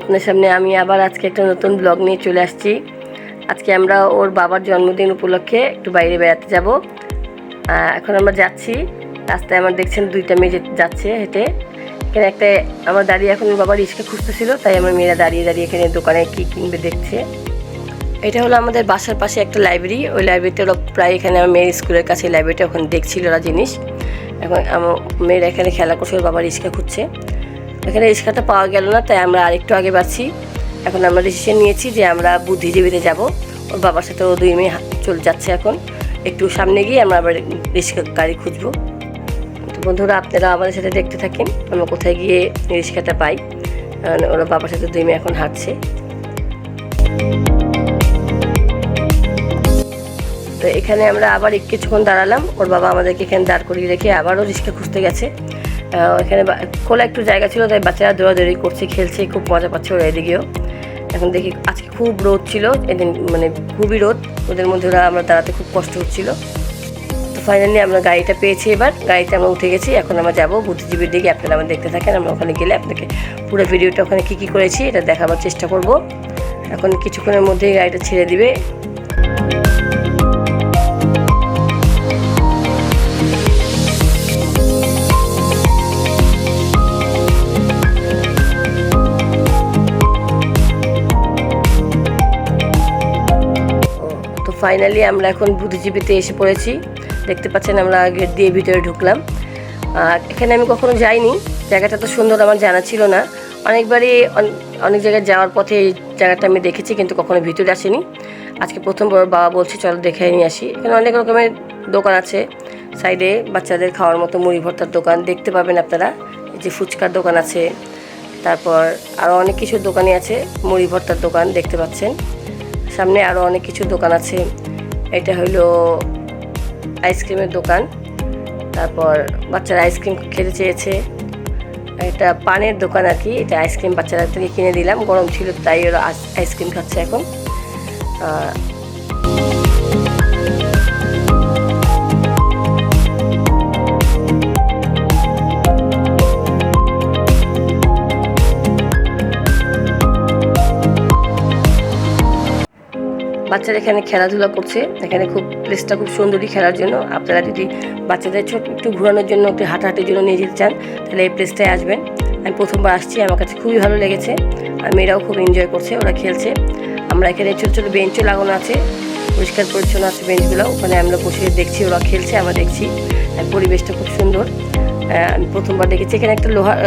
আপনার সামনে আমি আবার আজকে একটা নতুন ব্লগ নিয়ে চলে আসছি। আজকে আমরা ওর বাবার জন্মদিন উপলক্ষে একটু বাইরে বেড়াতে যাব। এখন আমরা যাচ্ছি, রাস্তায় আমার দেখছেন দুইটা মেয়ে যাচ্ছে হেঁটে। এখানে একটা আমার দাঁড়িয়ে এখন ওর বাবার রিক্সা খুঁজতেছিল, তাই আমার মেয়েরা দাঁড়িয়ে দাঁড়িয়ে এখানে দোকানে কী কিনবে দেখছে। এটা হলো আমাদের বাসার পাশে একটা লাইব্রেরি। ওই লাইব্রেরিতে ওরা প্রায় এখানে আমার মেয়ের স্কুলের কাছে লাইব্রেরিটা ওখানে দেখছিল ওরা জিনিস। এখন আমার মেয়েরা এখানে খেলা করছে, ওর বাবার রিক্সা খুঁজছে। এখানে রিক্সাটা পাওয়া গেল না, তাই আমরা আরেকটু আগে বাড়ছি। এখন আমরা ডিসিশন নিয়েছি যে আমরা বুদ্ধিজীবীতে যাব। ওর বাবার সাথে ও দুই মেয়ে চলে যাচ্ছে। এখন একটু সামনে গিয়ে আমরা আবার রিক্সা গাড়ি খুঁজবো। তো বন্ধুরা, আপনারা আমাদের সাথে দেখতে থাকেন আমরা কোথায় গিয়ে রিক্সাটা পাই। ওর বাবার সাথে দুই মেয়ে এখন হাঁটছে। তো এখানে আমরা আবার কিছুক্ষণ দাঁড়ালাম। ওর বাবা আমাদেরকে এখানে দাঁড় করিয়ে রেখে আবারও রিক্সা খুঁজতে গেছে। এখানে খোলা একটু জায়গা ছিল, তাই বাচ্চারা দৌড়াদৌড়ি করছে, খেলছে, খুব মজা পাচ্ছে ওরা এদিকেও। এখন দেখি আজকে খুব রোদ ছিল, এদিন মানে খুবই রোদ, ওদের মধ্যে ওরা আমরা দাঁড়াতে খুব কষ্ট হচ্ছিল। তো ফাইনালি আমরা গাড়িটা পেয়েছি, এবার গাড়িতে আমরা উঠে গেছি। এখন আমরা যাবো বুদ্ধিজীবীর দিকে। আপনারা আমার দেখতে থাকেন। আমরা ওখানে গেলে আপনাকে পুরো ভিডিওটা ওখানে কী কী করেছি এটা দেখাবার চেষ্টা করব। এখন কিছুক্ষণের মধ্যেই গাড়িটা ছেড়ে দিবে। ফাইনালি আমরা এখন বুদ্ধিজীবীতে এসে পড়েছি। দেখতে পাচ্ছেন আমরা গেট দিয়ে ভিতরে ঢুকলাম। এখানে আমি কখনো যাইনি, জায়গাটা তো সুন্দর আমার জানা ছিল না। অনেকবারই অনেক জায়গায় যাওয়ার পথে এই জায়গাটা আমি দেখেছি, কিন্তু কখনো ভিতরে আসিনি। আজকে প্রথম বড় বাবা বলছে চলো দেখে নিয়ে আসি। এখানে অনেক রকমের দোকান আছে, সাইডে বাচ্চাদের খাওয়ার মতো মুড়ি ভর্তার দোকান দেখতে পাবেন আপনারা। এই যে ফুচকার দোকান আছে, তারপর আরও অনেক কিছু দোকানই আছে। মুড়ি ভর্তার দোকান দেখতে পাচ্ছেন, সামনে আরও অনেক কিছু দোকান আছে। এটা হলো আইসক্রিমের দোকান, তারপর বাচ্চারা আইসক্রিম খেতে চেয়েছে। এটা পানের দোকান আর কি। এটা আইসক্রিম বাচ্চারা থেকে কিনে দিলাম, গরম ছিল তাই ওরা আইসক্রিম খাচ্ছে এখন। বাচ্চারা এখানে খেলাধুলা করছে। এখানে খুব প্লেসটা খুব সুন্দরই খেলার জন্য। আপনারা যদি বাচ্চাদের ছোট একটু ঘোরানোর জন্য, একটু হাঁটাহাঁটির জন্য নিয়ে যেতে চান, তাহলে এই প্লেসটায় আসবেন। আমি প্রথমবার আসছি, আমার কাছে খুবই ভালো লেগেছে। আর মেয়েরাও খুব এনজয় করছে, ওরা খেলছে। আমরা এখানে ছোটো ছোটো বেঞ্চও লাগানো আছে, পরিষ্কার পরিচ্ছন্ন আছে বেঞ্চগুলো। ওখানে আমরা বসে দেখছি, ওরা খেলছে, আমরা দেখছি। পরিবেশটা খুব সুন্দর। আমি প্রথমবার দেখেছি। এখানে একটা লোহার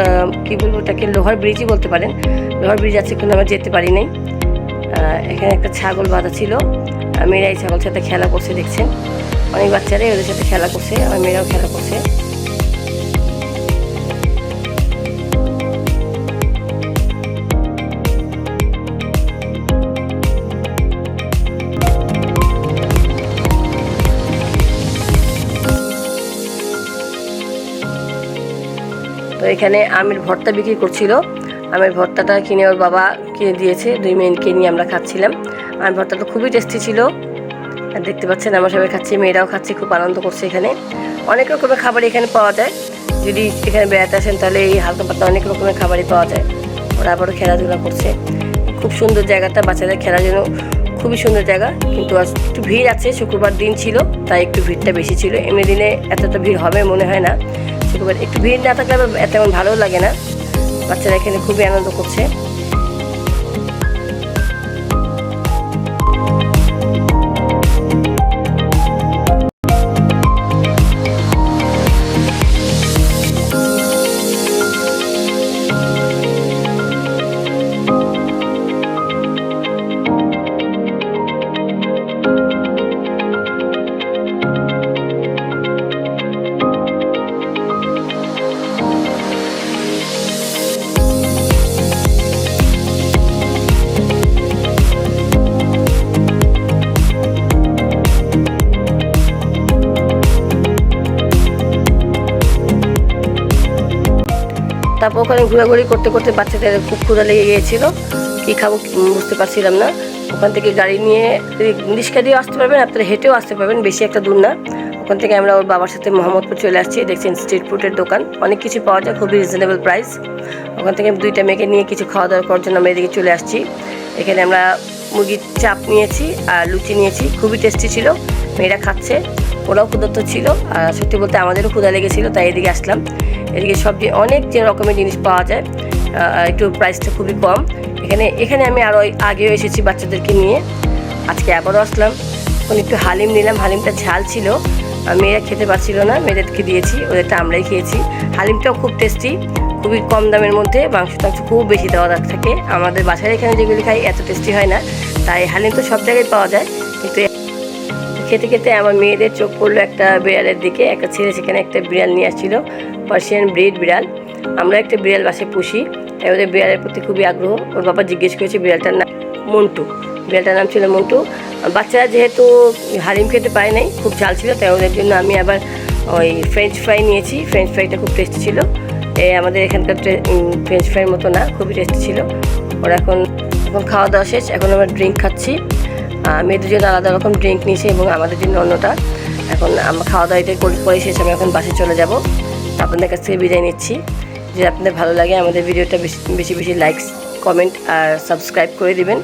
কী বলবো ওটাকে, লোহার ব্রিজই বলতে পারেন। লোহার ব্রিজ আছে, কিন্তু আমরা যেতে পারি নাই। এখানে একটা ছাগল বাঁধা ছিল, মেয়েরা এই ছাগলের সাথে খেলা করছে দেখছেন। অনেক বাচ্চারাই ওদের সাথে খেলা করছে, আমার মেয়েরাও খেলা করছে। তো এখানে আমের ভর্তা বিক্রি করছিল। আমের ভর্তাটা কিনে ওর বাবা কিনে দিয়েছে, দুই মেয়েকে নিয়ে আমরা খাচ্ছিলাম। আমের ভর্তাটা খুবই টেস্টি ছিল। আর দেখতে পাচ্ছেন আমরা সবাই খাচ্ছি, মেয়েরাও খাচ্ছে, খুব আনন্দ করছে। এখানে অনেক রকমের খাবার এখানে পাওয়া যায়। যদি এখানে বেড়াতে আসেন তাহলে এই হালকা পাতলা অনেক রকমের খাবারই পাওয়া যায়। ওরা আবারও খেলাধুলা করছে। খুব সুন্দর জায়গাটা, বাচ্চাদের খেলার জন্য খুবই সুন্দর জায়গা। কিন্তু আজ একটু ভিড় আছে, শুক্রবার দিন ছিল তাই একটু ভিড়টা বেশি ছিল। এমনি দিনে এতটা ভিড় হবে মনে হয় না। শুক্রবার একটু ভিড় না থাকলে আবার তেমন ভালো লাগে না। বাচ্চারা এখানে খুবই আনন্দ করছে। তারপর ওখানে ঘোরাঘুরি করতে করতে বাচ্চাদের খুব ক্ষুধা লেগে গিয়েছিলো, কী খাবো বুঝতে পারছিলাম না। ওখান থেকে গাড়ি নিয়ে রিক্সা দিয়েও আসতে পারবেন, আপনারা হেঁটেও আসতে পারবেন, বেশি একটা দূর না। ওখান থেকে আমরা ওর বাবার সাথে মোহাম্মদপুর চলে আসছি। দেখছেন স্ট্রিট ফুডের দোকান, অনেক কিছু পাওয়া যায়, খুবই রিজনেবল প্রাইস। ওখান থেকে দুইটা মেয়েকে নিয়ে কিছু খাওয়া দাওয়া করার জন্য আমরা এদিকে চলে আসছি। এখানে আমরা মুরগির চাপ নিয়েছি আর লুচি নিয়েছি, খুবই টেস্টি ছিল। মেয়েরা খাচ্ছে, ওরাও ক্ষুধার্ত ছিল, আর সত্যি বলতে আমাদেরও ক্ষুধা লেগেছিলো, তাই এদিকে আসলাম। এদিকে সবজি অনেক যে রকমের জিনিস পাওয়া যায়, একটু প্রাইসটা খুবই কম। এখানে আমি আরও আগেও এসেছি বাচ্চাদেরকে নিয়ে, আজকে আবারও আসলাম। এখন একটু হালিম নিলাম, হালিমটা ঝাল ছিল, মেয়েরা খেতে পারছিল না, মেয়েদেরকে দিয়েছি, ওদেরটা আমরাই খেয়েছি। হালিমটাও খুব টেস্টি, খুবই কম দামের মধ্যে, মাংস টাংস খুব বেশি দেওয়া থাকে। আমাদের বাসায় এখানে যেগুলি খাই এত টেস্টি হয় না, তাই হালিম তো সব জায়গায় পাওয়া যায়। কিন্তু খেতে খেতে আমার মেয়েদের চোখ পড়লো একটা বিড়ালের দিকে। একটা ছেলে সেখানে একটা বিড়াল নিয়ে আসছিলো, পার্সিয়ান ব্রিড বিড়াল। আমরা একটা বিড়াল বাসায় পুষি, তাই ওদের বিড়ালের প্রতি খুবই আগ্রহ। ওর বাবা জিজ্ঞেস করেছে বিড়ালটার নাম মন্টু, বিড়ালটার নাম ছিল মন্টু। বাচ্চারা যেহেতু হালিম খেতে পারে নাই, খুব ঝাল ছিল, তাই ওদের জন্য আমি আবার ওই ফ্রেঞ্চ ফ্রাই নিয়েছি। ফ্রেঞ্চ ফ্রাইটা খুব টেস্টি ছিল, আমাদের এখানকার ফ্রেঞ্চ ফ্রাইয়ের মতো না, খুবই টেস্টি ছিল। ওরা এখন খাওয়া দাওয়া শেষ, এখন আমরা ড্রিঙ্ক খাচ্ছি। মেয়েদের জন্য আলাদা রকম ড্রিঙ্ক নিয়েছে এবং আমাদের জন্য অন্যটা। এখন আমরা খাওয়া দাওয়া করে শেষ, আমি এখন বাসে চলে যাব। আপনাদের কাছ থেকে বিদায় নিচ্ছি। যদি আপনাদের ভালো লাগে আমাদের ভিডিওটা বেশি বেশি লাইকস, কমেন্ট আর সাবস্ক্রাইব করে দিবেন।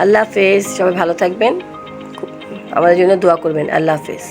আল্লাহ হাফেজ, সবাই ভালো থাকবেন, আমাদের জন্য দোয়া করবেন। আল্লাহ হাফেজ।